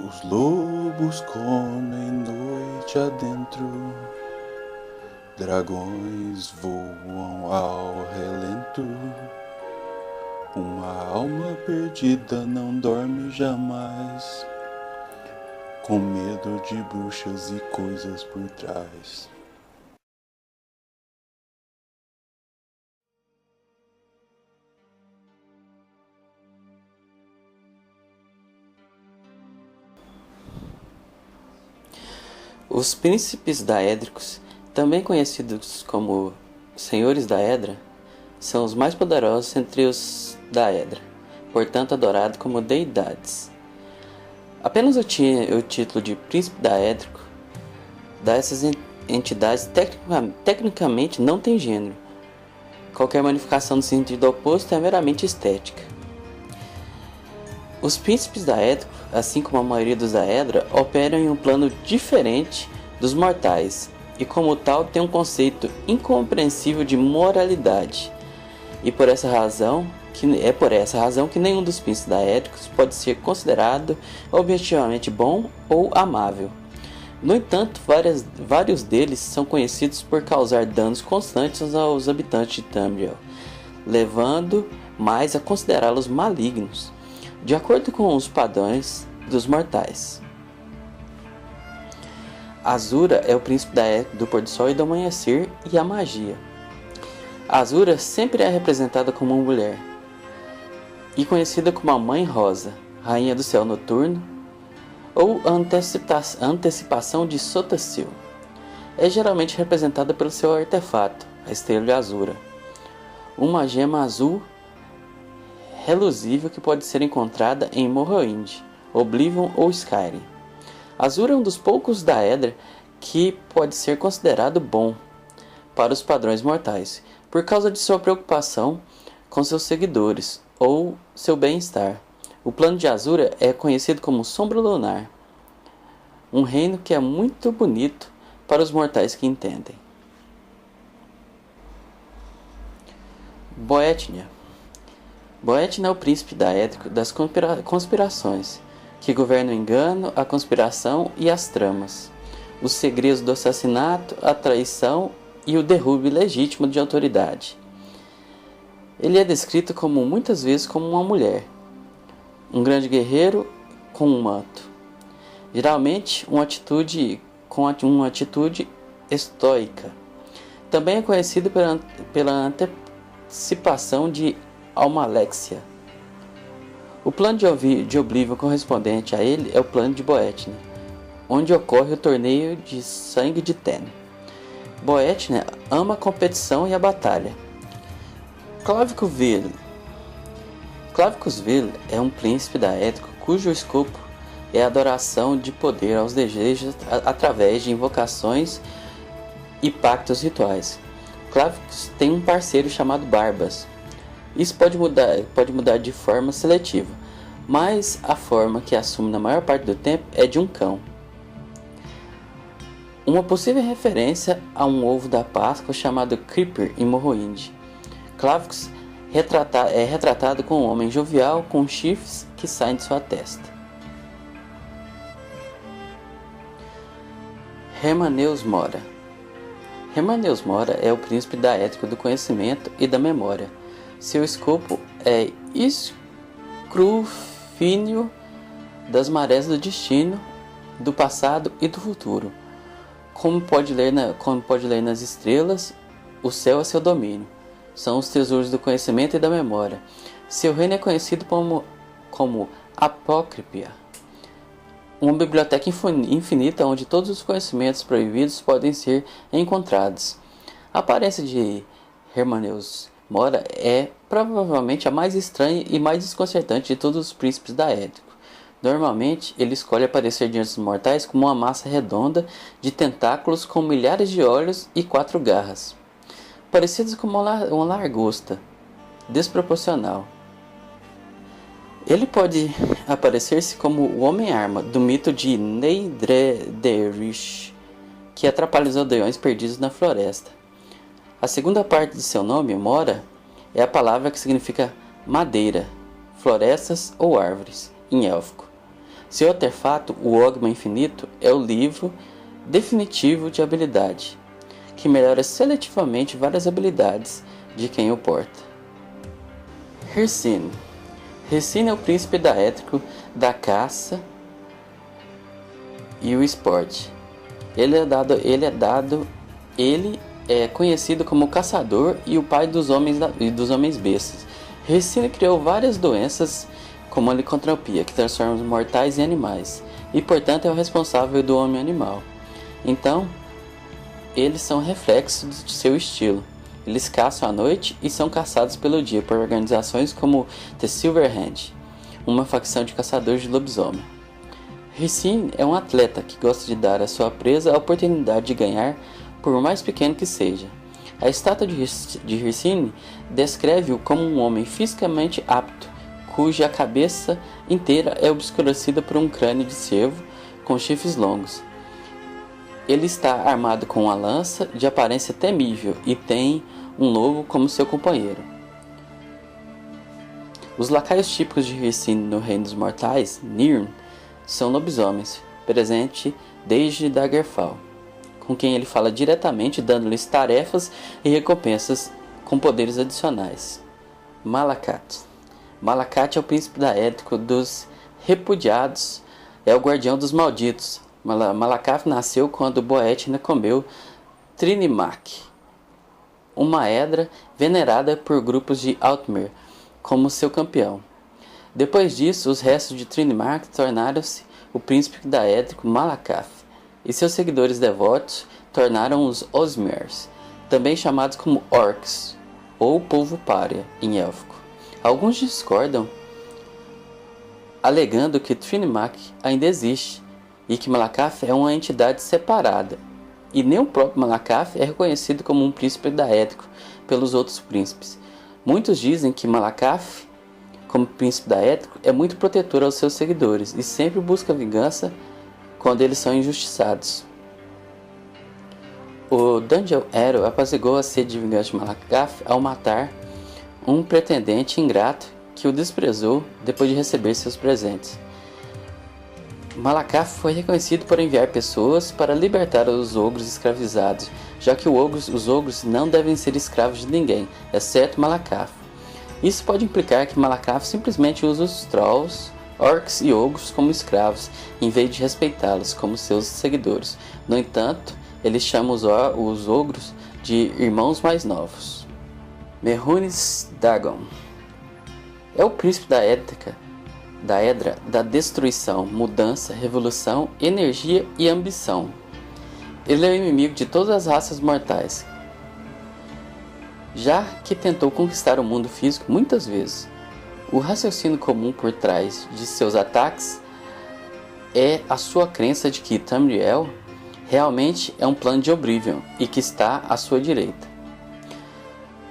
Os lobos comem noite adentro, dragões voam ao relento. Uma alma perdida não dorme jamais, com medo de bruxas e coisas por trás. Os príncipes daédricos, também conhecidos como senhores da Edra, são os mais poderosos entre os Daedra, portanto adorados como deidades. Apenas o título de príncipe daédrico dá a essas entidades tecnicamente não tem gênero. Qualquer manifestação no sentido oposto é meramente estética. Os príncipes daédricos, assim como a maioria dos Daedra, operam em um plano diferente dos mortais e, como tal, têm um conceito incompreensível de moralidade. E por essa razão que nenhum dos príncipes daédricos pode ser considerado objetivamente bom ou amável. No entanto, vários deles são conhecidos por causar danos constantes aos habitantes de Tamriel, levando mais a considerá-los malignos, de acordo com os padrões dos mortais. Azura é o príncipe do pôr do sol e do amanhecer e a magia. Azura sempre é representada como uma mulher e conhecida como a Mãe Rosa, rainha do céu noturno, ou antecipação de Sotacil. É geralmente representada pelo seu artefato, a estrela de Azura, uma gema azul reluzível que pode ser encontrada em Morrowind, Oblivion ou Skyrim. Azura é um dos poucos Daedra que pode ser considerado bom para os padrões mortais, por causa de sua preocupação com seus seguidores ou seu bem-estar. O plano de Azura é conhecido como Sombra Lunar, um reino que é muito bonito para os mortais que entendem. Boetnia. Boetnia é o príncipe daédrico das conspirações, que governa o engano, a conspiração e as tramas, os segredos do assassinato, a traição e o derrube legítimo de autoridade. Ele é descrito muitas vezes como uma mulher, um grande guerreiro com um manto, geralmente com uma atitude estoica. Também é conhecido pela antecipação de Almalexia. O plano de Oblivion correspondente a ele é o plano de Boetnia, onde ocorre o torneio de sangue de Ten. Boetnia ama a competição e a batalha. Clavicuville é um príncipe daédrico cujo escopo é a adoração de poder aos desejos através de invocações e pactos rituais. Clavicus tem um parceiro chamado Barbas. Isso pode mudar de forma seletiva, mas a forma que assume na maior parte do tempo é de um cão. Uma possível referência a um ovo da Páscoa chamado Creeper em Morrowind. Clavicus é retratado como um homem jovial com chifres que saem de sua testa. Hermaneus Mora. Hermaneus Mora é o príncipe daédrico do conhecimento e da memória. Seu escopo é escrutínio das marés do destino, do passado e do futuro. Como pode ler nas estrelas, o céu é seu domínio. São os tesouros do conhecimento e da memória. Seu reino é conhecido como Apócripia, uma biblioteca infinita onde todos os conhecimentos proibidos podem ser encontrados. A aparência de Hermaneus Mora é provavelmente a mais estranha e mais desconcertante de todos os príncipes daédricos. Normalmente, ele escolhe aparecer diante dos mortais como uma massa redonda de tentáculos com milhares de olhos e 4 garras, parecidos com uma lagosta, desproporcional. Ele pode aparecer-se como o Homem-Arma do mito de Neidrederich, que atrapalha os aldeões perdidos na floresta. A segunda parte de seu nome, Mora, é a palavra que significa madeira, florestas ou árvores, em élfico. Seu artefato, o Ogma Infinito, é o livro definitivo de habilidade, que melhora seletivamente várias habilidades de quem o porta. Hircine. Hircine é o príncipe daétrico da caça e o esporte. Ele é conhecido como o caçador e o pai dos homens bestas. Hircine criou várias doenças como a licantropia, que transforma os mortais em animais, e portanto é o responsável do homem animal. Então, eles são reflexos de seu estilo. Eles caçam à noite e são caçados pelo dia por organizações como The Silver Hand, uma facção de caçadores de lobisomem. Hircine é um atleta que gosta de dar à sua presa a oportunidade de ganhar, por mais pequeno que seja. A estátua de Hircine descreve-o como um homem fisicamente apto, cuja cabeça inteira é obscurecida por um crânio de cervo com chifres longos. Ele está armado com uma lança de aparência temível e tem um lobo como seu companheiro. Os lacaios típicos de Hircine no Reino dos Mortais, Nirn, são lobisomens, presente desde Daggerfall, com quem ele fala diretamente, dando-lhes tarefas e recompensas com poderes adicionais. Malakat. Malakat é o príncipe daétrico dos repudiados, é o guardião dos malditos. Malakat nasceu quando Boetna comeu Trinimac, uma edra venerada por grupos de Altmer como seu campeão. Depois disso, os restos de Trinimac tornaram-se o príncipe daétrico Malakat, e seus seguidores devotos tornaram os Osmiers, também chamados como Orcs, ou povo pária em élfico. Alguns discordam, alegando que Trinimac ainda existe e que Malakat é uma entidade separada, e nem o próprio Malakat é reconhecido como um príncipe daétrico pelos outros príncipes. Muitos dizem que Malakat, como príncipe daétrico, é muito protetor aos seus seguidores e sempre busca vingança quando eles são injustiçados. O Dungeon Hero apaziguou a sede de vingança de Malakat ao matar um pretendente ingrato que o desprezou depois de receber seus presentes. Malakat foi reconhecido por enviar pessoas para libertar os ogros escravizados, já que os ogros não devem ser escravos de ninguém, exceto Malakat. Isso pode implicar que Malakat simplesmente usa os Trolls, Orcs e Ogros como escravos, em vez de respeitá-los como seus seguidores. No entanto, ele chama os Ogros de irmãos mais novos. Mehrunes Dagon é o príncipe da Edra da destruição, mudança, revolução, energia e ambição. Ele é o inimigo de todas as raças mortais, já que tentou conquistar o mundo físico muitas vezes. O raciocínio comum por trás de seus ataques é a sua crença de que Tamriel realmente é um plano de Oblivion e que está à sua direita.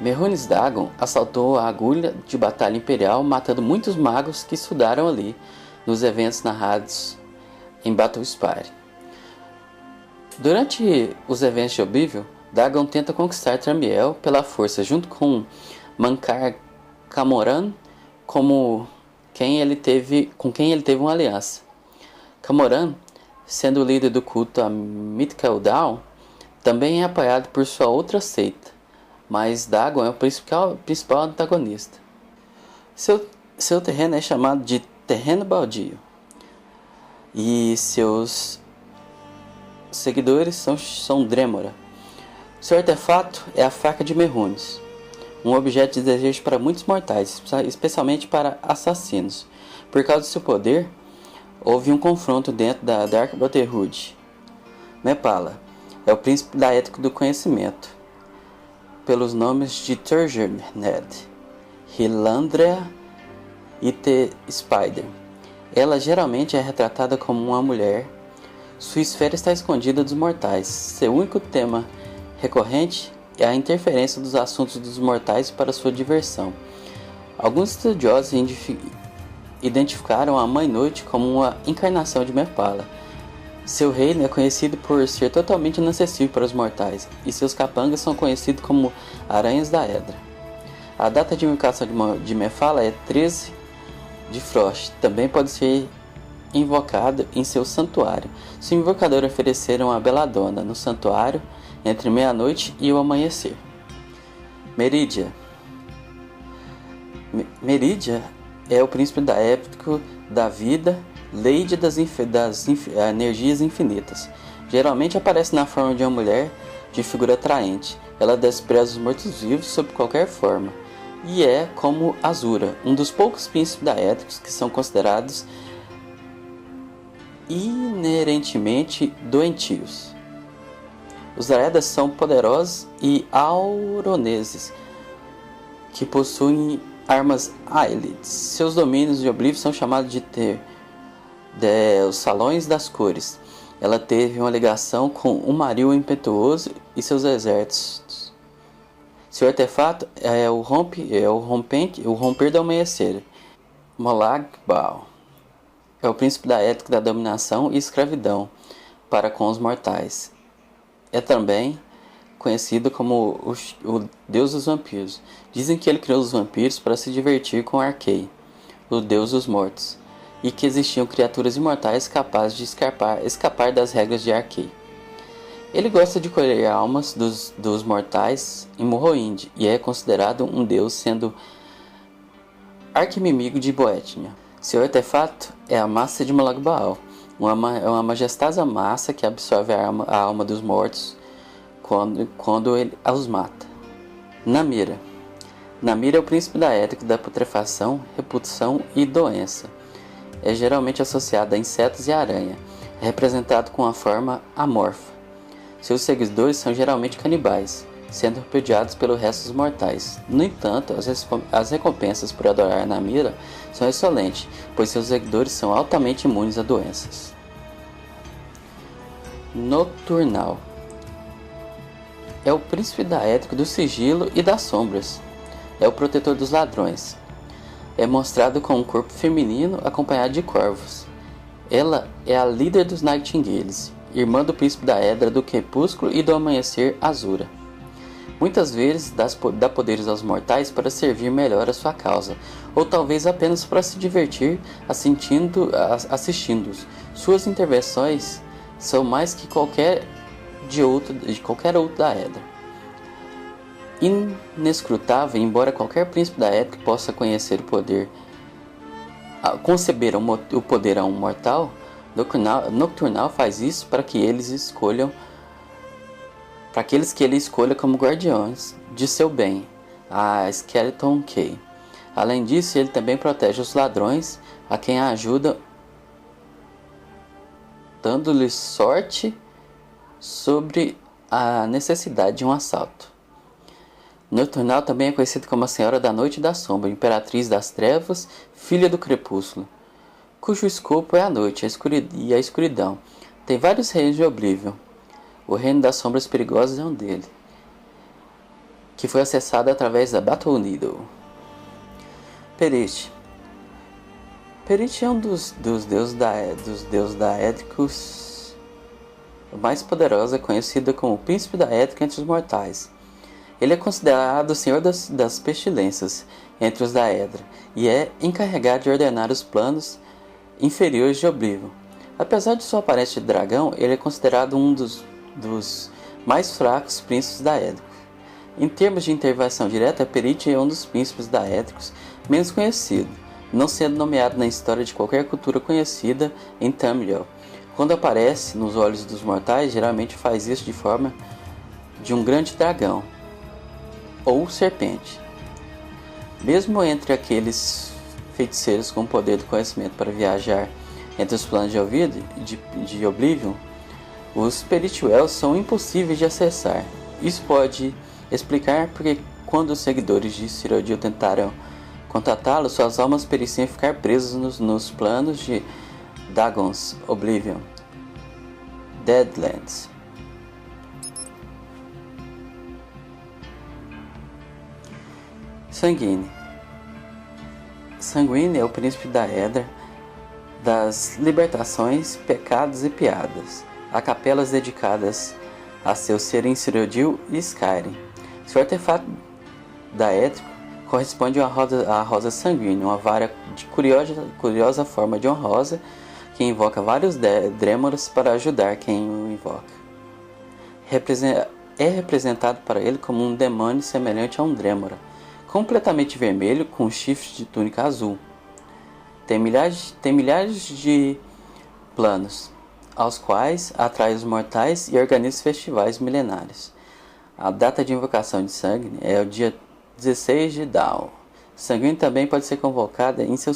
Mehrunes Dagon assaltou a agulha de batalha imperial, matando muitos magos que estudaram ali nos eventos narrados em Battlespire. Durante os eventos de Oblivion, Dagon tenta conquistar Tamriel pela força, junto com Mankar Camoran, com quem ele teve uma aliança. Camoran, sendo o líder do culto a Mythical Dawn, também é apoiado por sua outra seita, mas Dagon é o principal antagonista. Seu terreno é chamado de Terreno Baldio, e seus seguidores são Dremora. Seu artefato é a Faca de Mehrunes, um objeto de desejo para muitos mortais, especialmente para assassinos. Por causa de seu poder, houve um confronto dentro da Dark Brotherhood. Mephala é o príncipe daétrico do conhecimento, pelos nomes de Turgerned, Hilandrea e The Spider. Ela geralmente é retratada como uma mulher. Sua esfera está escondida dos mortais. Seu único tema recorrente é a interferência dos assuntos dos mortais para sua diversão. Alguns estudiosos identificaram a Mãe Noite como uma encarnação de Mephala. Seu reino é conhecido por ser totalmente inacessível para os mortais, e seus capangas são conhecidos como Aranhas da Edra. A data de invocação de Mephala é 13 de Frost. Também pode ser invocado em seu santuário. Se o invocador oferecer uma beladona no santuário entre meia-noite e o amanhecer. Merídia. Merídia é o príncipe da época da vida, lady das energias infinitas. Geralmente aparece na forma de uma mulher de figura atraente. Ela despreza os mortos-vivos sob qualquer forma. E é como Azura, um dos poucos príncipes daédricos que são considerados inerentemente doentios. Os Daedas são poderosos e auroneses, que possuem armas Aelids. Seus domínios de Oblivion são chamados de os Salões das Cores. Ela teve uma ligação com o Maril Impetuoso e seus exércitos. Seu artefato é o romper do amanhecer. Molag Bal é o príncipe da ética da dominação e escravidão para com os mortais. É também conhecido como o deus dos vampiros. Dizem que ele criou os vampiros para se divertir com Arkay, o deus dos mortos, e que existiam criaturas imortais capazes de escapar das regras de Arkay. Ele gosta de colher almas dos mortais em Morrowind e é considerado um deus, sendo arquinimigo de Boetnia. Seu artefato é a massa de Molag Bal, uma majestosa massa que absorve a alma dos mortos quando ele os mata. Namira. Namira é o príncipe da ética da putrefação, repulsão e doença. É geralmente associado a insetos e aranha. É representado com a forma amorfa. Seus seguidores são geralmente canibais, sendo repudiados pelo resto dos mortais. No entanto, as recompensas por adorar Namira são excelentes, pois seus seguidores são altamente imunes a doenças. Nocturnal. É o príncipe da ética do sigilo e das sombras. É o protetor dos ladrões. É mostrado com um corpo feminino acompanhado de corvos. Ela é a líder dos Nightingales, irmã do príncipe da Edra do Crepúsculo e do Amanhecer Azura. Muitas vezes dá poderes aos mortais para servir melhor a sua causa, ou talvez apenas para se divertir assistindo-os. Suas intervenções são mais que qualquer outro da Edra. Inescrutável, embora qualquer príncipe da época possa conceber o poder a um mortal, Nocturnal faz isso para aqueles que ele escolha como guardiões de seu bem, a Skeleton Key. Além disso, ele também protege os ladrões, a quem ajuda, dando-lhes sorte sobre a necessidade de um assalto. Nocturnal também é conhecida como a Senhora da Noite e da Sombra, Imperatriz das Trevas, Filha do Crepúsculo, cujo escopo é a noite e a escuridão. Tem vários reinos de Oblivion. O Reino das Sombras Perigosas é um dele, que foi acessado através da Battle Needle. Perith. Perith é um dos deuses daédricos mais poderoso, é conhecido como o Príncipe da Ética entre os mortais. Ele é considerado o Senhor das Pestilências entre os Daedra e é encarregado de ordenar os planos inferiores de Oblivion. Apesar de sua aparência de dragão, ele é considerado um dos mais fracos príncipes daédricos. Em termos de intervenção direta, Perith é um dos príncipes daédricos menos conhecido, não sendo nomeado na história de qualquer cultura conhecida em Tamriel. Quando aparece nos olhos dos mortais, geralmente faz isso de forma de um grande dragão ou serpente. Mesmo entre aqueles feiticeiros com o poder do conhecimento para viajar entre os planos de Oblivion, os Perithwell são impossíveis de acessar. Isso pode explicar porque quando os seguidores de Cyrodiil tentaram contatá-lo, suas almas pareciam ficar presas nos planos de Dagon's Oblivion, Deadlands. Sanguine. Sanguine é o príncipe da Edra, das libertações, pecados e piadas. Há capelas dedicadas a seu ser em Cyrodiil e Skyrim. Seu artefato daédrico corresponde à rosa sanguínea, uma vara de curiosa forma de uma rosa, que invoca vários Dremoras para ajudar quem o invoca. É representado para ele como um demônio semelhante a um Dremora, completamente vermelho com chifres de túnica azul. Tem milhares de planos, aos quais atrai os mortais e organiza festivais milenários. A data de invocação de sangue é o dia 16 de Dao. Sanguíneo também pode ser convocado em seu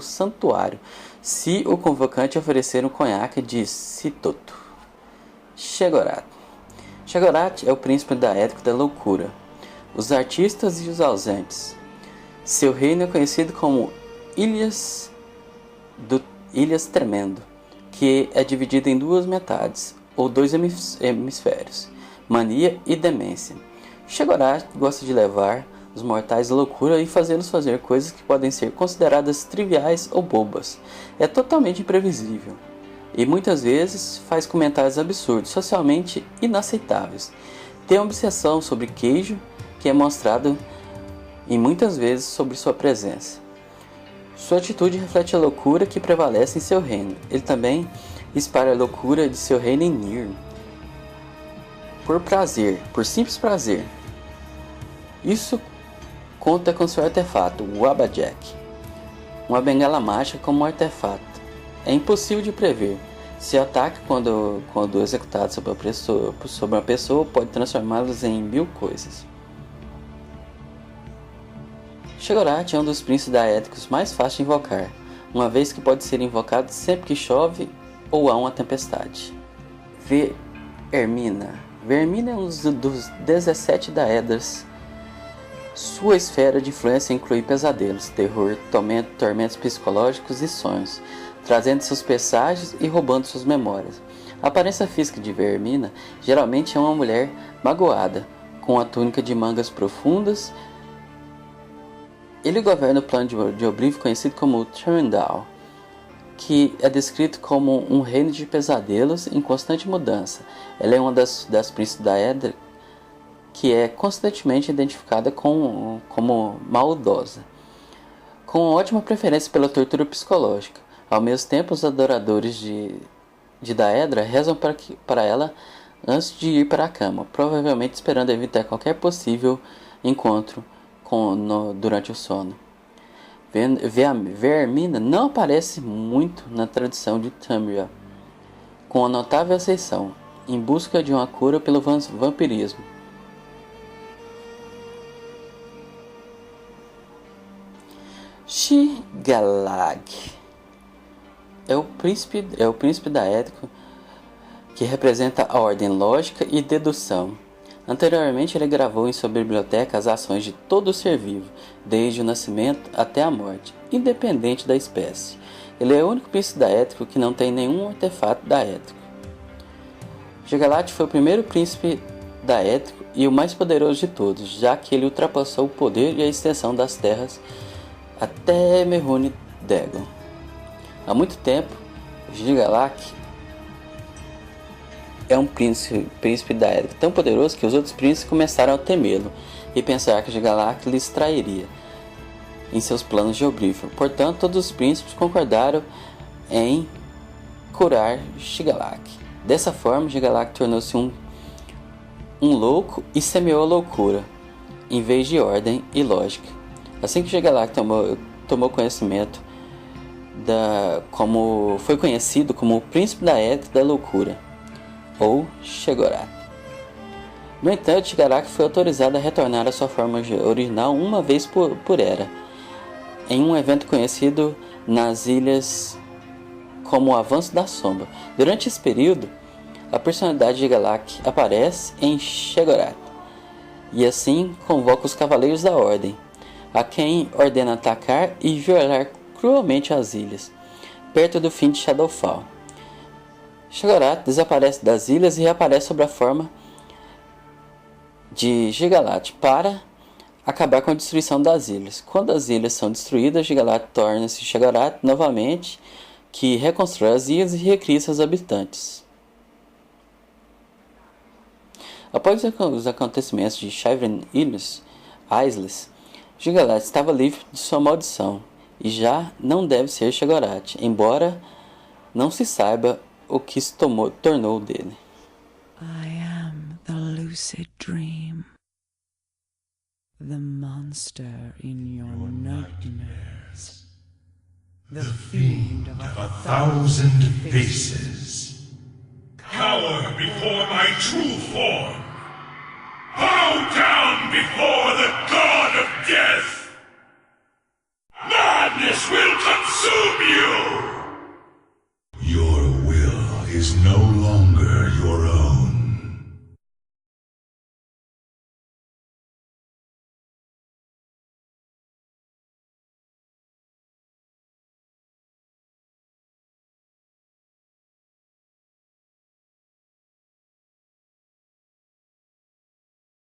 santuário, se o convocante oferecer um conhaque de Sitoto. Shegorat. Shegorat é o príncipe da ética da loucura, os artistas e os ausentes. Seu reino é conhecido como Ilhas Tremendo, que é dividido em duas metades, ou dois hemisférios, mania e demência. Shegorat gosta de levar os mortais à loucura e fazê-los fazer coisas que podem ser consideradas triviais ou bobas. É totalmente imprevisível e muitas vezes faz comentários absurdos, socialmente inaceitáveis. Tem uma obsessão sobre queijo que é mostrado e muitas vezes sobre sua presença. Sua atitude reflete a loucura que prevalece em seu reino. Ele também espalha a loucura de seu reino em Nir. Por simples prazer. Isso conta com seu artefato, o Abajek. Uma bengala mágica como um artefato. É impossível de prever. Seu ataque, quando executado sobre uma pessoa, pode transformá-los em 1000 coisas. Shegorat é um dos príncipes daéticos mais fáceis de invocar, uma vez que pode ser invocado sempre que chove ou há uma tempestade. Vermina. Vermina é um dos 17 daedras. Sua esfera de influência inclui pesadelos, terror, tormentos psicológicos e sonhos, trazendo seus presságios e roubando suas memórias. A aparência física de Vermina geralmente é uma mulher magoada, com a túnica de mangas profundas. Ele governa o plano de Oblivion conhecido como Turndal, que é descrito como um reino de pesadelos em constante mudança. Ela é uma das príncipes da Edra que é constantemente identificada como maldosa, com ótima preferência pela tortura psicológica. Ao mesmo tempo, os adoradores de Daedra rezam para ela antes de ir para a cama, provavelmente esperando evitar qualquer possível encontro durante o sono. Vermina não aparece muito na tradição de Tamriel, com a notável exceção, em busca de uma cura pelo vampirismo. Shigalag é o príncipe daético que representa a ordem lógica e dedução. Anteriormente, ele gravou em sua biblioteca as ações de todo ser vivo, desde o nascimento até a morte, independente da espécie. Ele é o único príncipe daético que não tem nenhum artefato daético. Shigalat foi o primeiro príncipe daético e o mais poderoso de todos, já que ele ultrapassou o poder e a extensão das terras até Mehune Dagon. Há muito tempo, Shigalak é um príncipe daético tão poderoso que os outros príncipes começaram a temê-lo e pensar que Shigalak lhes trairia em seus planos de Oblivion. Portanto, todos os príncipes concordaram em curar Shigalak. Dessa forma, Shigalak tornou-se um louco e semeou a loucura, em vez de ordem e lógica. Assim que Shigalak tomou conhecimento como foi conhecido como o príncipe da ética da loucura, ou Shegorat. No entanto, Shigalak foi autorizado a retornar à sua forma original uma vez por era, em um evento conhecido nas ilhas como o Avanço da Sombra. Durante esse período, a personalidade de Shigalak aparece em Shegorat, e assim convoca os Cavaleiros da Ordem, a quem ordena atacar e violar cruelmente as ilhas, perto do fim de Shadowfall. Shegorat desaparece das ilhas e reaparece sob a forma de Shigalat para acabar com a destruição das ilhas. Quando as ilhas são destruídas, Shigalat torna-se Shegorat novamente, que reconstrói as ilhas e recria seus habitantes. Após os acontecimentos de Shivren Isles, Shigalat estava livre de sua maldição e já não deve ser Shegorat, embora não se saiba o que se tornou dele. I am the lucid dream, the monster in your nightmares, the fiend of a thousand faces. Cower before my true form. Bow down before the god of death. Madness will consume you. Your will is no longer